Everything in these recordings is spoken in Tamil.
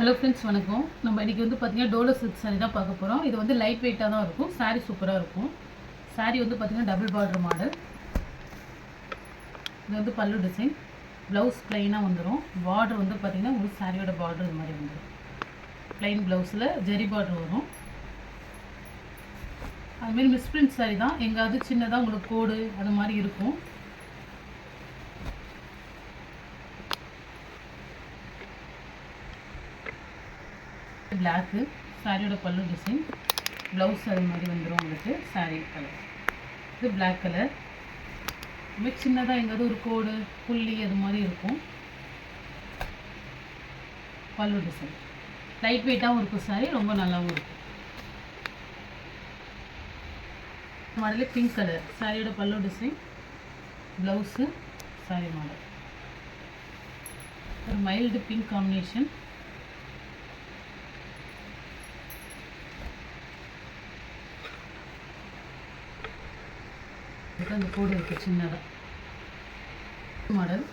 ஹலோ ஃப்ரெண்ட்ஸ், வணக்கம். நம்ம இன்றைக்கி வந்து பார்த்திங்கன்னா டோலோ சில்க் சாரீ தான் பார்க்க போகிறோம். இது வந்து லைட் வெயிட்டாக தான் இருக்கும். சாரீ சூப்பராக இருக்கும். சாரீ வந்து பார்த்திங்கன்னா டபுள் பார்டர் மாடல். இது வந்து பல்லு டிசைன். ப்ளவுஸ் ப்ளைனாக வந்துடும். பார்டர் வந்து பார்த்திங்கன்னா உங்களுக்கு சாரியோட பார்டர் இது மாதிரி வந்துடும். ப்ளைன் ப்ளவுஸில் ஜெரி பார்டர் வரும். அதுமாரி மிஸ்பிரிண்ட் சாரீ தான். எங்காவது சின்னதாக உங்களுக்கு கோடு அது மாதிரி இருக்கும். பிளாக்கு சாரியோட பல்லு டிசைன். ப்ளவுஸ் அது மாதிரி வந்துடும் உங்களுக்கு. சாரீ கலர் இது பிளாக் கலர். இதுமாதிரி சின்னதாக எங்கேயாவது ஒரு கோடு புள்ளி அது மாதிரி இருக்கும். பல்லு டிசைன் லைட் வெயிட்டாகவும் இருக்கும். சாரீ ரொம்ப நல்லாவும் இருக்கும். மாடலே பிங்க் கலர். சாரியோட பல்லு டிசைன், ப்ளவுஸு, சாரீ மாடல் ஒரு மைல்டு பிங்க் காம்பினேஷன். அந்த கோடு இருக்குது சின்னதாக. மாடல்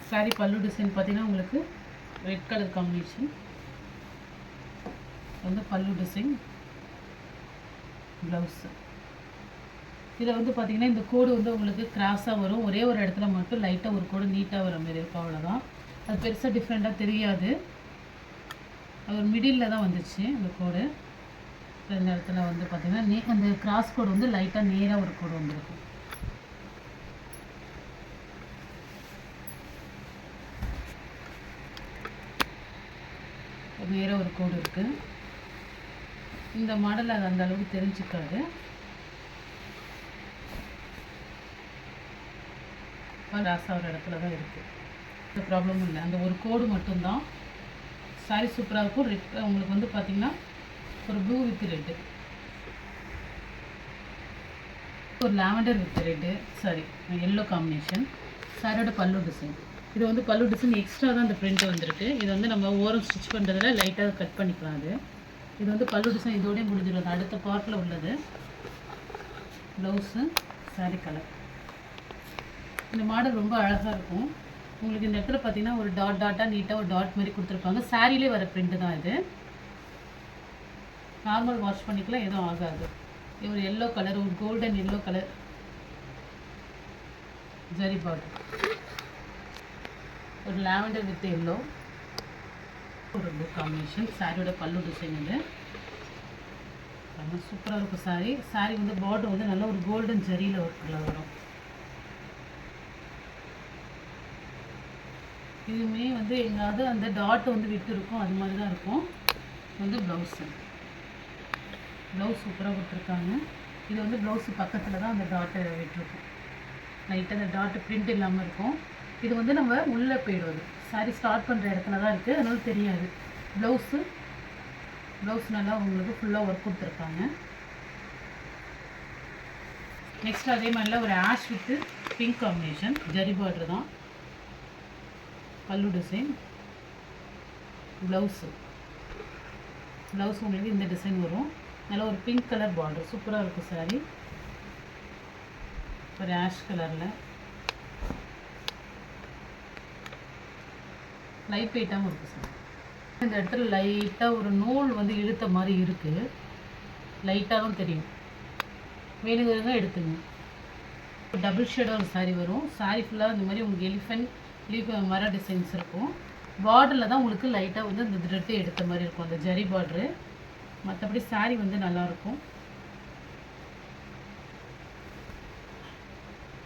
சாரீ பல்லு டிசைன் பார்த்தீங்கன்னா உங்களுக்கு ரெட் கலர் காம்பினேஷன். வந்து பல்லு டிசைன், ப்ளவுஸு. இதில் வந்து பார்த்திங்கன்னா இந்த கோடு வந்து உங்களுக்கு கிராஸாக வரும். ஒரே ஒரு இடத்துல மட்டும் லைட்டாக ஒரு கோடு நீட்டாக வர மாதிரி இருக்கும். அவ்வளோதான். அது பெருசாக டிஃப்ரெண்ட்டாக தெரியாது. அது ஒரு மிடில் தான் வந்துச்சு அந்த கோடு. இந்த இடத்துல வந்து பார்த்திங்கன்னா அந்த கிராஸ் கோடு வந்து லைட்டாக நேராக ஒரு கோடு வந்துருக்கும். நேராக ஒரு கோடு இருக்குது. இந்த மாடல் அது அந்த அளவுக்கு தெரிஞ்சுக்காது. கிராஸாக ஒரு இடத்துல தான் இருக்குது. இந்த ப்ராப்ளமும் இல்லை. அந்த ஒரு கோடு மட்டும்தான். சாரீ சூப்பராக இருக்கும். ரெட் உங்களுக்கு வந்து பார்த்திங்கன்னா ஒரு ப்ளூ வித் ரெட்டு, ஒரு lavender with red, sorry yellow combination. சாரியோட பல்லு டிசைன். இது வந்து பல்லு டிசைன் எக்ஸ்ட்ரா தான் இந்த பிரிண்ட் வந்துருக்கு. இது வந்து நம்ம ஓரம் ஸ்டிச் பண்ணுறதுல லைட்டாக கட் பண்ணிக்கலாம். இது வந்து பல்லு டிசைன் இதோடய முடிஞ்சிடும். அடுத்த பார்ட்டில் உள்ளது. Blouse, sari colour. இந்த மாடல் ரொம்ப அழகாக இருக்கும். உங்களுக்கு இந்த இடத்துல பார்த்தீங்கன்னா ஒரு டாட்டாக நீட்டாக ஒரு டாட் மாதிரி கொடுத்துருப்பாங்க. சாரிலே வர பிரிண்ட்டு தான் இது. நார்மல் வாஷ் பண்ணிக்கலாம், எதுவும் ஆகாது. இது ஒரு எல்லோ கலர், ஒரு golden yellow colour zari border. ஒரு லாவெண்டர் வித் எல்லோ, ஒரு ப்ளூ காம்பினேஷன். சாரியோட பல்லு டிசைன் இது ரொம்ப சூப்பராக இருக்கும். சாரீ வந்து பார்டர் வந்து நல்ல ஒரு கோல்டன் ஜரியில் ஒர்க்கில் வரும். இதுவுமே வந்து எங்காவது அந்த டாட் வந்து விட்டு இருக்கும். அது மாதிரி தான் இருக்கும். வந்து ப்ளவுஸு. ப்ளவுஸ் சூப்பராக கொடுத்துருக்காங்க. இது வந்து ப்ளவுஸு பக்கத்தில் தான் அந்த டாட்டை விட்டுருக்கும். லைட்டாக அந்த டாட்டு பிரிண்ட் இல்லாமல் இருக்கும். இது வந்து நம்ம உள்ளே போயிடுவது. சாரீ ஸ்டார்ட் பண்ணுற இடத்துல தான் இருக்குது. அதனால தெரியாது. ப்ளவுஸ் நல்லா உங்களுக்கு ஃபுல்லாக ஒர்க் கொடுத்துருக்காங்க. நெக்ஸ்ட் அதே மாதிரிலாம் ஒரு ash with pink combination. Zari border தான். பல்லு டிசைன், ப்ளவுஸு உங்களுக்கு இந்த டிசைன் வரும். நல்லா ஒரு பிங்க் கலர் பார்டர் சூப்பராக இருக்கும். சாரீ ஒரு ஆஷ் கலரில் லைட் வெயிட்டாகவும் இருக்குது. சார் இந்த இடத்துல லைட்டாக ஒரு நூல் வந்து இழுத்த மாதிரி இருக்குது. லைட்டாக தான் தெரியும். வேணுங்கிறத எடுத்துங்க. டபுள் ஷேடாக ஒரு சாரீ வரும். சாரீ ஃபுல்லாக இந்த மாதிரி உங்களுக்கு எலிஃபென்ட் லீஃப் மர டிசைன்ஸ் இருக்கும். பார்டரில் தான் உங்களுக்கு லைட்டாக வந்து இந்த த்ரெட்டு எடுத்த மாதிரி இருக்கும், அந்த ஜரி பார்டரு. மற்றபடி சாரீ வந்து நல்லாயிருக்கும்.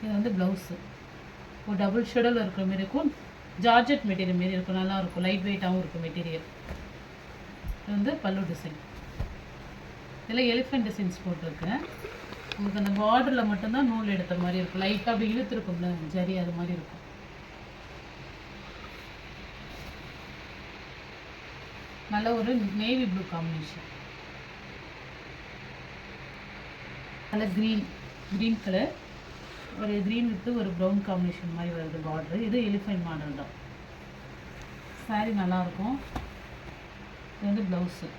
இது வந்து ப்ளவுஸு ஒரு டபுள் ஷேடில் இருக்கிற மாரி இருக்கும். ஜார்ஜெட் மெட்டீரியல் மாரி இருக்கும். நல்லாயிருக்கும். லைட் வெயிட்டாகவும் இருக்கும் மெட்டீரியல். இது வந்து பல்லு டிசைன். இதில் எலிஃபென்ட் டிசைன்ஸ் போட்டிருக்கேன். உங்களுக்கு அந்த பார்டரில் மட்டும்தான் நூல் எடுத்த மாதிரி இருக்கும். லைட்டாக அப்படி இழுத்துருக்கும்ல ஜரி, அது மாதிரி இருக்கும். நல்ல ஒரு நேவி ப்ளூ காம்பினேஷன். நல்ல க்ரீன் கலர், ஒரு க்ரீன் வித்து ஒரு ப்ரௌன் காம்பினேஷன் மாதிரி வருது பார்டரு. இது எலிஃபென்ட் மாடல் தான். சாரீ நல்லாயிருக்கும். இது வந்து ப்ளவுஸு.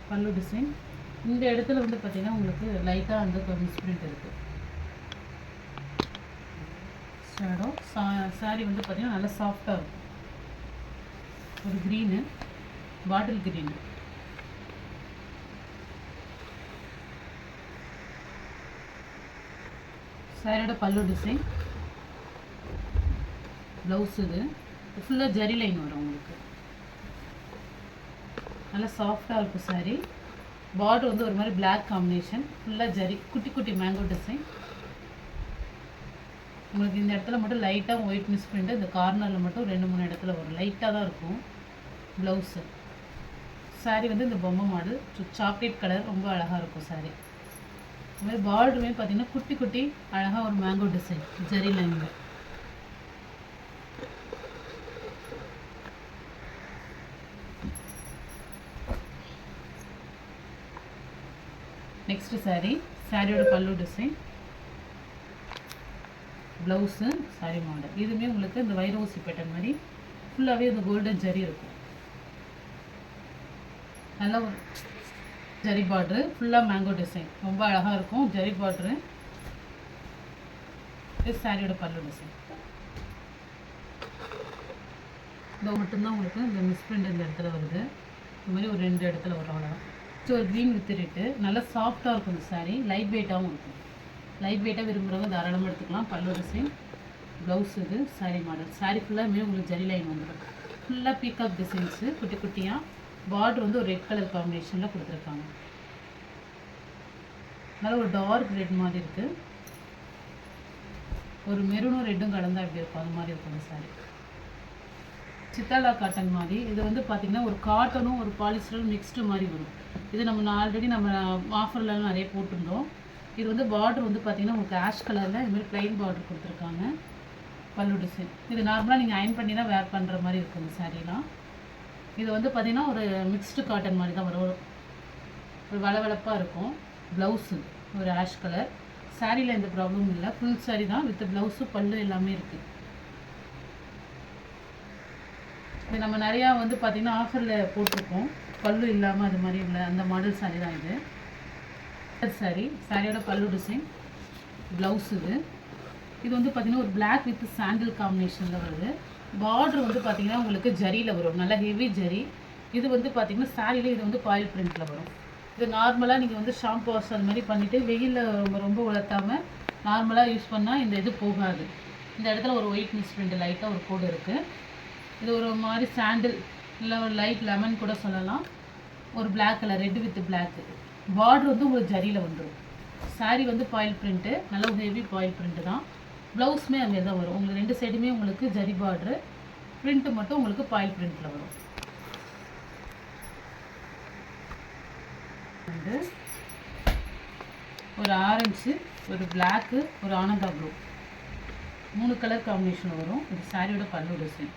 பல்லு டிசைன், இந்த இடத்துல வந்து பார்த்தீங்கன்னா உங்களுக்கு லைட்டாக அந்த மிஸ்பிரிண்ட் இருக்குது. ஷேடோ சாரி வந்து பார்த்தீங்கன்னா நல்லா சாஃப்டாக இருக்கும். ஒரு க்ரீனு, பாட்டில் க்ரீனு. சாரியோட பல்லு டிசைன், ப்ளவுஸ் இது ஃபுல்லாக ஜரி லைன் வரும் உங்களுக்கு. நல்லா சாஃப்டாக இருக்கும் சாரி. பார்டர் வந்து ஒரு மாதிரி பிளாக் காம்பினேஷன், ஃபுல்லாக ஜரி, குட்டி குட்டி மேங்கோ டிசைன். உங்களுக்கு இந்த இடத்துல மட்டும் லைட்டாக ஒயிட் மிஸ் பண்ணிட்டு இந்த கார்னரில் மட்டும் 2-3 இடத்துல வரும். லைட்டாக தான் இருக்கும் ப்ளவுஸு. சாரி வந்து இந்த பொம்மை மாடல் சாக்லேட் கலர், ரொம்ப அழகாக இருக்கும் சாரி. அது மாதிரி பார்டருமே பார்த்தீங்கன்னா குட்டி குட்டி அழகாக ஒரு மேங்கோ டிசைன் ஜரி லைனில். நெக்ஸ்ட் சாரியோட பல்லு டிசைன், ப்ளவுஸு, சாரி மாடல். இதுவுமே உங்களுக்கு இந்த வைரோசி பேட்டர்ன் மாதிரி ஃபுல்லாகவே இந்த கோல்டன் ஜரி இருக்கும். நல்லா ஒரு ஜரி பார்ட்ரு, ஃபுல்லாக மேங்கோ டிசைன், ரொம்ப அழகாக இருக்கும் ஜரி பார்ட்ரு. இது சாரியோட பல்லு டிசைன். இது மட்டும்தான் உங்களுக்கு இந்த மிஸ்பிரிண்ட் இந்த இடத்துல வருது. இந்த மாதிரி ஒரு 2 இடத்துல வரும் அவ்வளோதான். ஸோ ஒரு க்ரீன் வித்துட்டு நல்லா சாஃப்டாக இருக்கும் இந்த சாரீ. லைட் வெயிட்டாகவும் இருக்கும். லைட் வெயிட்டாக விரும்புகிறவங்க தாராளமாக எடுத்துக்கலாம். பல்லு டிசைன், ப்ளவுஸ் இது, சாரீ மாடல். சாரீ ஃபுல்லாக உங்களுக்கு ஜரி லைன் வந்துடும். ஃபுல்லாக பீகாக் டிசைன்ஸு குட்டி குட்டியாக. பார்டர் வந்து ஒரு ரெட் கலர் காம்பினேஷனில் கொடுத்துருக்காங்க. நல்லா ஒரு டார்க் ரெட் மாதிரி இருக்குது. ஒரு மெரூனும் ரெட்டும் கலந்தால் எப்படி இருக்கும் அது மாதிரி இருக்கும் இந்த சாரீ. சித்தாலா காட்டன் மாதிரி. இது வந்து பார்த்திங்கன்னா ஒரு காட்டனும் ஒரு பாலிஸ்டரும் மிக்ஸ்டு மாதிரி வரும். இது ஆல்ரெடி நம்ம ஆஃபர்லாம் நிறைய போட்டிருந்தோம். இது வந்து பார்டர் வந்து பார்த்திங்கன்னா உங்களுக்கு ஆஷ் கலரில் இதுமாதிரி ப்ளைன் பார்டர் கொடுத்துருக்காங்க. பல்லு டிசைன். இது நார்மலாக நீங்கள் அயன் பண்ணி தான் வேர் பண்ணுற மாதிரி இருக்கும் இந்த சாரீலாம். இது வந்து பார்த்திங்கன்னா ஒரு மிக்ஸ்டு காட்டன் மாதிரி தான் வரும். ஒரு வளவளப்பாக இருக்கும். ப்ளவுஸு ஒரு ஆஷ் கலர். சாரியில் எந்த ப்ராப்ளமும் இல்லை. ஃபுல் சாரீ தான் வித் ப்ளவுஸு, பல்லு எல்லாமே இருக்குது. இது நம்ம நிறையா வந்து பார்த்திங்கன்னா ஆஃபரில் போட்டிருக்கோம். பல்லு இல்லாமல் அது மாதிரி இல்லை, அந்த மாடல் சாரீ தான் இது. சாரியோட பல்லு டிசைன், ப்ளவுஸ் இது வந்து பார்த்திங்கன்னா ஒரு பிளாக் வித் சாண்டில் காம்பினேஷனில் வருது. பார்டர் வந்து பார்த்திங்கன்னா உங்களுக்கு ஜரியில் வரும், நல்லா ஹெவி ஜரி. இது வந்து பார்த்திங்கன்னா சாரியில் இது வந்து பாயில் பிரிண்ட்டில் வரும். இது நார்மலாக நீங்கள் வந்து ஷாம்பு வாஷ் அது மாதிரி பண்ணிவிட்டு வெயிலில் ரொம்ப உலர்த்தாமல் நார்மலாக யூஸ் பண்ணால் இந்த இது போகாது. இந்த இடத்துல ஒரு ஒயிட் மிஸ் பிரிண்ட் லைட்டாக ஒரு கோடு இருக்குது. இது ஒரு மாதிரி சாண்டில் இல்லை ஒரு லைட் லெமன் கூட சொல்லலாம். ஒரு black colour, red with black. Border வந்து உங்களுக்கு ஜரியில் வந்துடும். சாரீ வந்து பாயில் பிரிண்ட்டு, நல்ல ஒரு ஹெவி பாயில் பிரிண்ட்டு தான். ப்ளவுஸுமே அதுமாரி தான் வரும். உங்களுக்கு 2 சைடுமே உங்களுக்கு ஜரி பார்டரு, பிரிண்ட்டு மட்டும் உங்களுக்கு பாயில் பிரிண்ட்டில் வரும். வந்து ஒரு ஆரஞ்சு, ஒரு பிளாக்கு, ஒரு ஆனந்தா ப்ளூ, 3 கலர் காம்பினேஷன் வரும். இது சாரியோட பல்லு டிசைன்.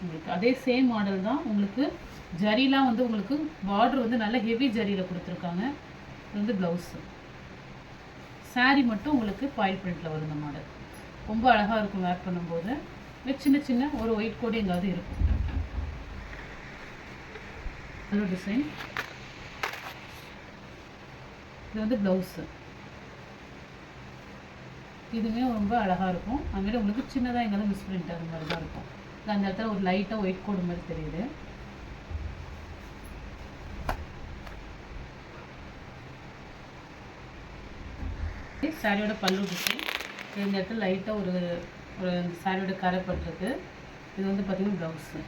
உங்களுக்கு அதே சேம் மாடல் தான். உங்களுக்கு ஜரிலாம் வந்து உங்களுக்கு பார்டர் வந்து நல்ல ஹெவி ஜரியில் கொடுத்துருக்காங்க. இது வந்து ப்ளவுஸு. சாரீ மட்டும் உங்களுக்கு பாயில் பிரிண்ட்டில் வரும். இந்த மாடல் ரொம்ப அழகாக இருக்கும் வேர் பண்ணும்போது. சின்ன சின்ன ஒரு ஒயிட் கோடு எங்காவது இருக்கும். பல்லு டிசைன். இது வந்து ப்ளவுஸு. இதுவுமே ரொம்ப அழகாக இருக்கும். அதுமாதிரி உங்களுக்கு சின்னதாக எங்காவது மிஸ் பிரிண்ட் அது மாதிரி தான் இருக்கும். அந்த இடத்துல ஒரு லைட்டாக ஒயிட் கோடு மாதிரி தெரியுது. சாரியோட பல்லு டிசைன். இந்த இடத்துல லைட்டாக ஒரு சாரியோட கரை பட்டிருக்கு. இது வந்து பார்த்திங்கன்னா ப்ளவுஸு.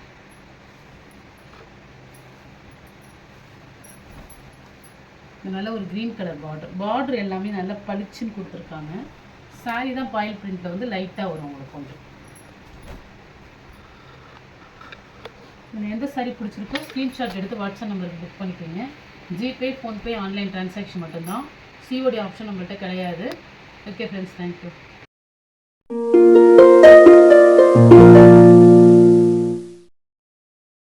நல்ல ஒரு க்ரீன் கலர் பார்டர் எல்லாமே நல்லா பளிச்சுன்னு கொடுத்துருக்காங்க. சாரி தான் பாயில் பிரிண்ட்டில் வந்து லைட்டாக வரும் உங்களுக்கு கொஞ்சம். எந்த சாரீ பிடிச்சிருக்கோ ஸ்க்ரீன்ஷாட் எடுத்து வாட்ஸ்அப் நம்பருக்கு புக் பண்ணிக்கோங்க. ஜிபே, ஃபோன்பே, ஆன்லைன் ட்ரான்சாக்ஷன் மட்டும்தான். சிஓடி ஆப்ஷன் நம்மள்கிட்ட கிடையாது. Okay friends, thank you.